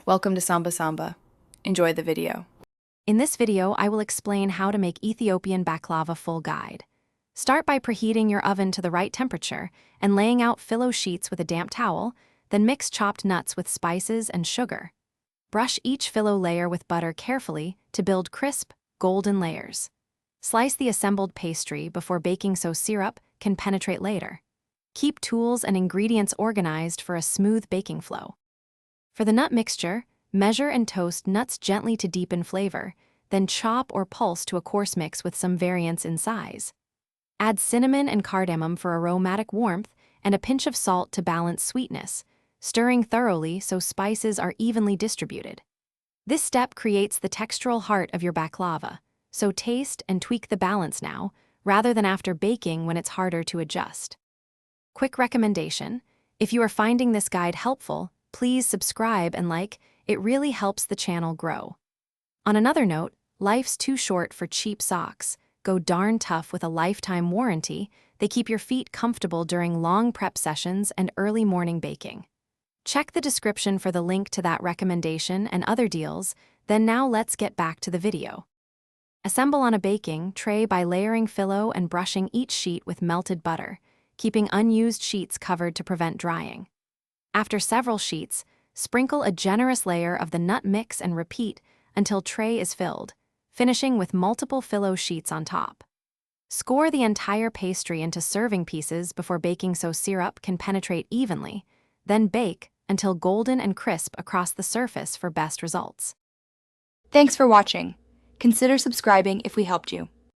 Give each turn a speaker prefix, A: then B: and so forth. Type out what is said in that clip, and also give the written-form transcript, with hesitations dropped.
A: Welcome to Samba Samba. Enjoy the video.
B: In this video, I will explain how to make Ethiopian baklava full guide. Start by preheating your oven to the right temperature and laying out filo sheets with a damp towel, then mix chopped nuts with spices and sugar. Brush each filo layer with butter carefully to build crisp, golden layers. Slice the assembled pastry before baking so syrup can penetrate later. Keep tools and ingredients organized for a smooth baking flow. For the nut mixture, measure and toast nuts gently to deepen flavor, then chop or pulse to a coarse mix with some variance in size. Add cinnamon and cardamom for aromatic warmth and a pinch of salt to balance sweetness, stirring thoroughly so spices are evenly distributed. This step creates the textural heart of your baklava, so taste and tweak the balance now, rather than after baking when it's harder to adjust. Quick recommendation: if you are finding this guide helpful, please subscribe and like. It really helps the channel grow. On another note, life's too short for cheap socks. Go darn tough with a lifetime warranty. They keep your feet comfortable during long prep sessions and early morning baking. Check the description for the link to that recommendation and other deals. Then now let's get back to the video. Assemble on a baking tray by layering filo and brushing each sheet with melted butter, keeping unused sheets covered to prevent drying. After several sheets, sprinkle a generous layer of the nut mix and repeat until tray is filled, finishing with multiple filo sheets on top. Score the entire pastry into serving pieces before baking so syrup can penetrate evenly, then bake until golden and crisp across the surface for best results.
A: Thanks for watching. Consider subscribing if we helped you.